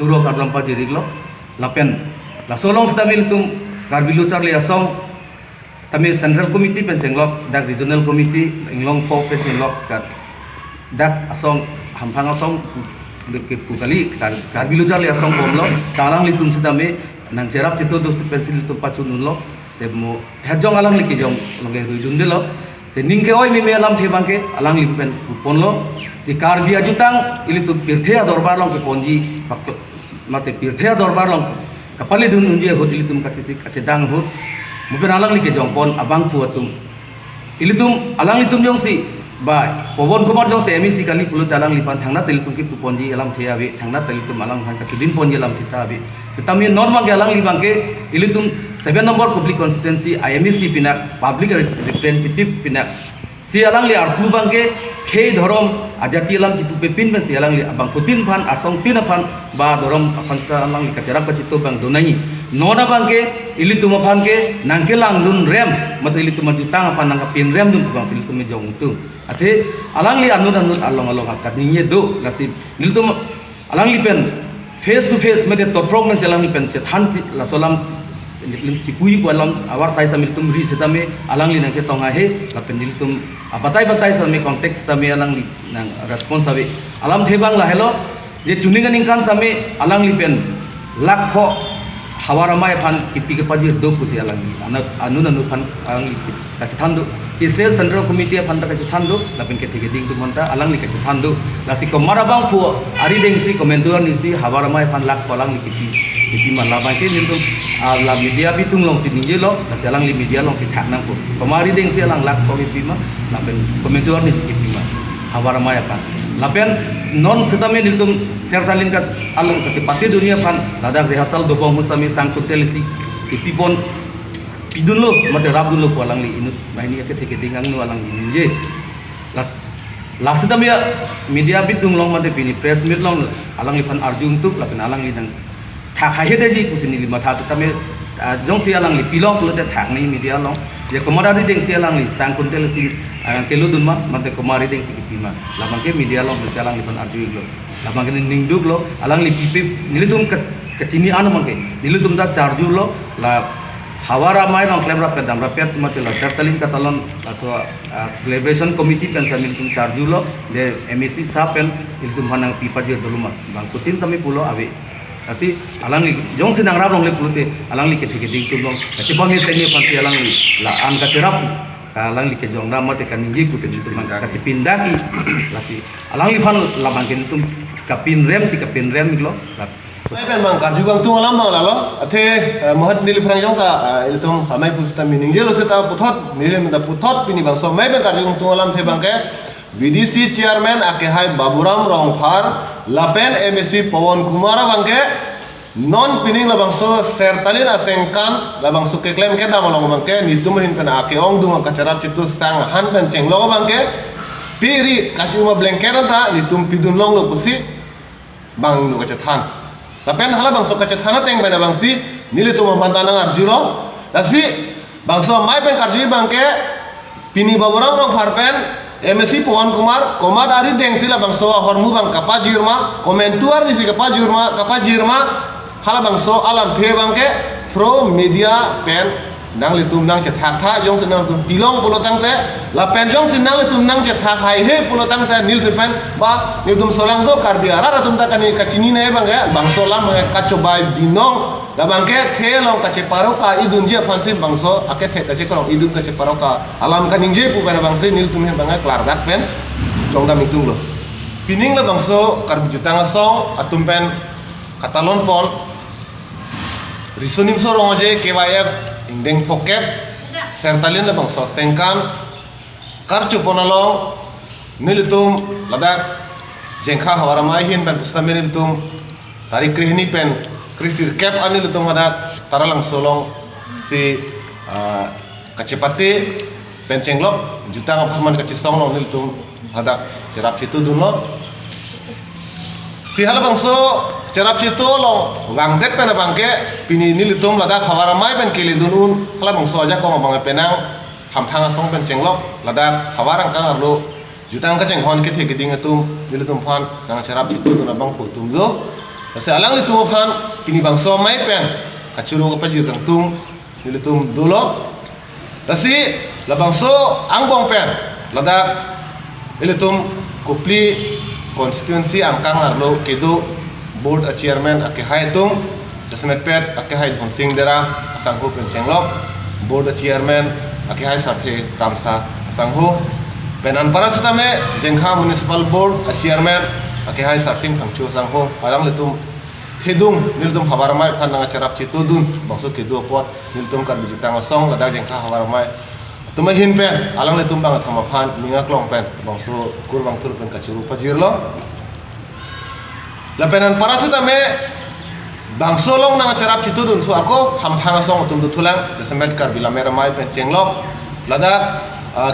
buro kar lampa jirik lo lapen la solong stamil tum kar bilu charli asong stamil central committee pen cenglok dak regional committee inglong pok pen cenglok kat dak asong hampang asong ke pukali kar bilu charli asong bomlo kalang litum sitame nang cerap cito dos pensil tum pacun lo se mo hajong alang liki jong longe ruidun de lo se ningke oi mi alam the bangke alang lipen ponlo si kar bia jutang ili tu pirthea dorbar long ke ponji mate pirthea dorbar long kapali dun unje hot ili tum kace dang hot mupen alang like jong pon abang puatum ili tum alang litum jong si bai Pawon Kumar jong se MEC kali pulu alang lipan thangna tel tum ki ponji alam thea be thangna tel tum alang han ka din ponji alam thita be setami normal ke alang libang ke ili tum 7 number public constituency IMEC pinak public representative pinak si alang li arpu bangke khei dhorom ajati alam jipu pepin ben si alang li abang putin phan asong tin phan ba dhorom phansta alang li kachara kachito bang donai nona bangke ili tum phan ke nangkelang dun rem mat ili tum jutang phan nang pin rem dun bang sil tum jong tu ate alang li anun along hakat ni do lasib ili tum alang li pen face to face mede toprong men alang li pen che than la solam niklum cipui ko alam awar sai samil tum ri setame alang li nang se tonga he la pendil tum batai same konteks setame alang li nang responsabe alam thebang la hello je chuningan ingkan same alang li pen lakho hawaramai phan kipi ke pajir do kusi alang li anu phan alang li kachi thandu kise central committee phan ta kachi thandu la pen ke thege ding tu monta alang li kachi thandu la si ko marabang pu ari deng si komentuar ni si hawaramai phan lakho alang li kipi ma la bangke nintu la media bitung long si ninje lo la selang li media long si thak nang ko komari deng si alang lak ko kipi ma la ben komentuar ni si kipi ma hawaramai apa la pen non setame diltum sertalin kat alang kecepati dunia pan ladak rehearsal do bong musami sangkutel si kipi pon pidun lo mate rab dun lo ko alang li inut bahini ke theke dingang nu alang li ninje la setame media bitung long mate pini press meet long alang li pan arjung tuk la pen alang li nang thak hai de ji pusini lima tha setame jong si alang li pilong pulu te thak ni media long je komari deng si alang li sangkun tel si kelu dun ma mate komari deng si kipima la bangke media long si alang li pan arju lo la bangke ningduk lo alang li pipip nilitum kecini anu bangke nilitum da charju lo la hawara mai long klem rapet dam rapet mate la sertalin katalon so celebration committee pen samil tum charju lo de MEC sapen ilitum hanang pipajir doluma bang kutin tami pulo ave asi alang li jong sinang rab long le pulute alang li ke theke ding tum long kasi bang se ni pan si alang li la an ka cerap ka alang li ke jong da mate kan ngi ku se tum ka kasi pindaki la si alang li phan la bang ken tum ka pin rem si ka pin rem lo la mai ben mang kan jugang tu alam ma la lo athe mohat nili phrang jong ka iltum amai pusta mining je lo se ta puthot nili da puthot pini bang so mai ben kan jugang tu alam the bang ke VDC chairman ake hai Baburam Rongphar lapen MEC Pawon Kumar bangke non pining labang so sertalin asengkan labang so ke claim ke damalong bangke nitum hin pen ake ong dung ka carap citu sang han pen cenglo bangke piri kasuma blanket ta nitum pidun long lo pusi bang nu ka cethan lapen hala bang so ka cethan teng ben bang si nilitum mantana arjulo lasi bang so mai pen karji bangke pini Baburam Rongphar pen MEC Pawon Kumar komad ari deng sila bang so hormu bang kapajirma komentuar ni si kapajirma hala bang so alam phe bang ke through media pen nang litum nang che thak tha jong sinang tum tilong pulo tang te la pen jong sinang litum nang che thak hai he pulo tang te nil te pen ba nil tum solang do karbi ara tum ta kani kachini ne bang solam kacho bai dinong la bang ke khelong kache paroka idun je phansi bang so ake the kache korong idun kache paroka alam kaning je pu pen bang se nil tum he bang klar dak pen jong da mitung lo pining la bang so karbi jutang song atum pen katalon pon risonim so rongoje KYF indeng poket sertalin la bang so sengkan karchu ponalong nilitum ladak jengkha hawaramai hin pen pustamin nilitum tarik krihni pen krisir kep ani litum ladak taralang solong si kacepati pen cenglok jutang aphaman kacesong long nilitum ladak cerap situ dunlo si hala bangso cerap situ long wangdet pen bangke pini nilitum ladak hawaramai pen kilidunun hala bangso aja ko bang penang hamphang asong pen cenglok ladak hawarang kang arlo jutang ka cenghon ke thegiding atum nilitum phan nang cerap situ dun bang phutum do Lase alang li tum phan pini bangso mai pen kachuru ka pajir kang tung ni tum dolo. Lase la bangso angbong pen ladak ilitum kupli constituency angkang arlo kedo board a chairman ake hai tung jasmet pet ake hai dhon sing dera asangho pen chenglok board a chairman ake hai sarthe ramsa asangho penan parasutame jengkha municipal board a chairman ake hai sarsing phangchu asangho alang litum thedung niltum hawaramai phananga charap chitudun bangso kedo pot niltum kar bijitang song ladak jengkha hawaramai tuma hin pen alang le tumbang thama phan ninga klong pen bangso kurbang thur pen kachuru pajirlo la penan parasuta me bangso long nang charap chitu dun thu ako hamphanga song tum du thulang jesemet kar bilamera mai pen chenglok lada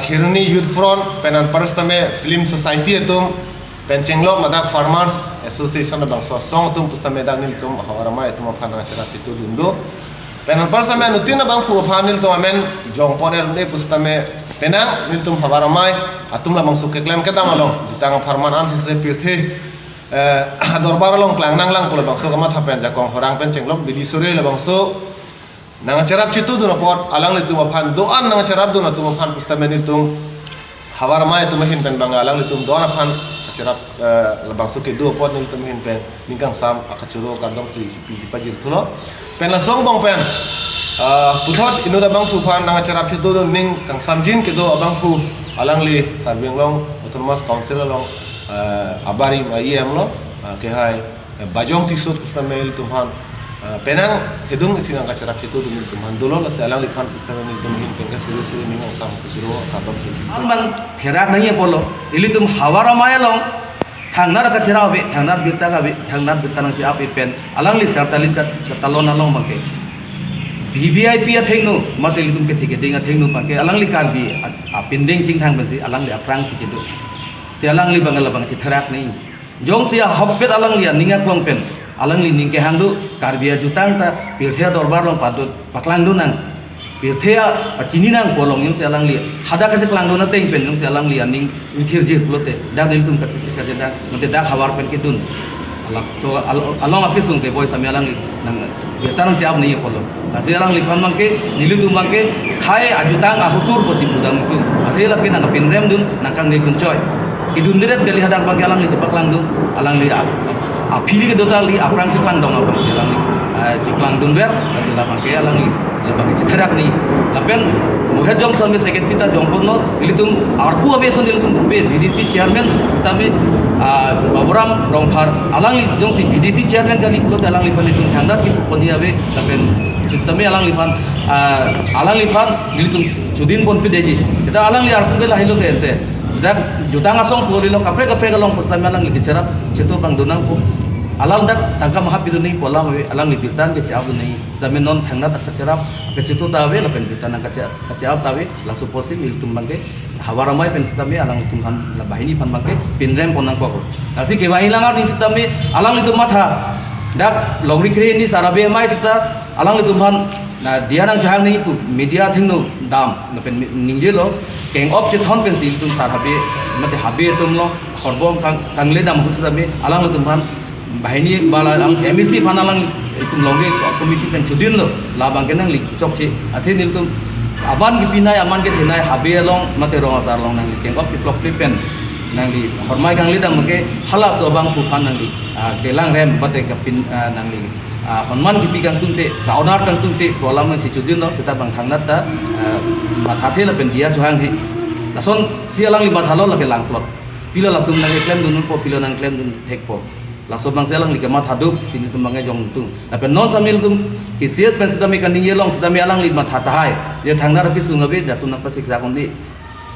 khiruni youth front penan parasuta me film society etum pen chenglok lada farmers association bangso song tum pustame dangil tum hawarama etum phana charap chitu dun do penan persame nutin bang pu phanil to amen jong poner ne pustame penang niltum hawaramai atum la bang suke klem kedam along jutang farman an se pirthe dorbar long klang nang lang pula bang so kama thapen jakong horang pen chenglok bidi sore la bang so nang charap chitu du na pot alang litum phan doan nang charap du na tum phan pustame niltum hawaramai tum hin pen bang alang litum doan phan charap la bang so ke du pot niltum hin pen ningkang sam akachuro kandom si pajir thulo pen la song bang pen puthot inu da bang pu phan nang charap chitu do ning kang samjin ke do abang pu alang li Karbing long autonomous council long abari mai em lo ke hai bajong tisut istamel tumhan penang hedung isinang ka charap chitu do ning tumhan dolo la salang li phan istamel ning tumhin pen ka suru suru ning sam kusuro katom suru bang therak nahi polo ili tum hawara mai long thangnar ka chera be thangnar birta ka be thangnar birta nang chi ap pen alang li sartalin ka talon along bangke VVIP a thengno matel tum ke thike dinga thengno bangke alang li kan bi a pinding sing thang bensi alang li aprang si kidu si alang li bangala bang chi therak nei jong sia hoppet alang li ninga klong pen alang li ningke hangdu karbia jutang ta pirthia dorbar long padut paklang du nang pirthia chini nang polong yung si alang li hada ka klang du na teng pen yung si alang li aning mithir jir plote dak nil tum ka si ka jeda mate dak hawar pen kidun alang so along api sung ke boy sami alang li nang birtanang siap nei polo asi alang li khan mangke nilu tum mangke khai ajutang ahutur posi budang tu athela ke nang pinrem dun nakang ne kun choy idun deret kali hadak bang alang li cepak lang dun alang li apili ke dota li aprang ceklang dong abang si alang li ceklang dun ber asi la bangke alang li la bangke cetherak ni lapen muhe jong sambe second tita jong ponno ilitum arpu abe son ilitum be BDC chairman sistame Baburam Rongphar alang li jong si BDC chairman kali pulo alang li pan ilitum thangdat ki poni abe lapen sistame alang li pan ilitum judin pon pe deji kita alang li arpu ke lahilo ke ente dak jutang asong puri lo kapre galong pustame alang li kecerap ceto bang donang po alang dak tangka mahapidu nei pola we alang li birtan ke ciabu nei same non thangna tak kecerap ke ceto tawe lapen birtan ka ciap tawe la suposi mil tumbangke hawaramai pen sistame alang tumhan la bahini pan bangke pinrem ponang ko asi ke bahini langar ni sistame alang li matha dak logri kre ni sarabe mai sta alang li tumhan na dia nang jahang nei pu media thingno dam na pen ningje lo keng op che thon pen sil tum sarabe mate habe tum lo horbom kangle dam husrabe alang li tumhan bahini bala ang MEC panalang itum longge komiti pen chudin lo labang kenang li chokchi athe nil tum aban ki pinai aman ke thinai habe long mate ro asar long nang li keng op ti plok pen nang li hormai kang li dam ke hala so bang pu pan nang li kelang rem bate ka pin nang li honman ki pigang tunte kaunar kang tunte kolam si chudin lo seta bang thangnat ta mathathe la pen dia johang he lason sialang li mathalo la ke lang plot pilo la tum nang klem dun po pilo nang klem dun thek po laso bang selang li kemat hadup sini tum bangai jong tung tapi non samil tum kisias pen sedami kan ding yelong sedami alang li mat hatahai dia thangna rapi sungabe jatun nak pasik zakon di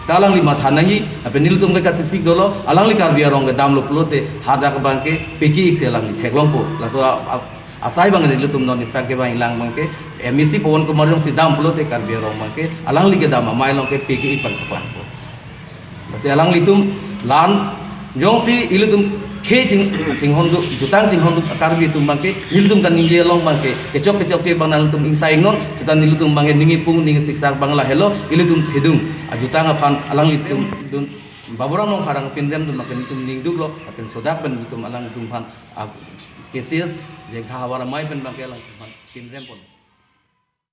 kalang li mat hanangi tapi nil tum ka sisik dolo alang li kar biarong ke dam lo plote hada ka bangke peki ik selang li theklong po laso asai bang nil tum non iprak ke bang ilang bangke MEC Pawan Kumar jong si dam plote kar biarong bangke alang li ke dam mai long ke peki ik pang po basi alang li tum lan jong si ilutum ke cing hondu jutang cing hondu karbi tum bangke nilutum kan ningi long bangke kecok ce bang nalutum insai ngon setan nilutum bangke ningi pung ningi siksa bangla hello ilutum thedung jutang aphan alang litum dun baburam nong karang pindem dun makin tum ningduk lo apen sodak ben litum alang litum phan kesias je khawara mai ben bangke alang phan pindem pon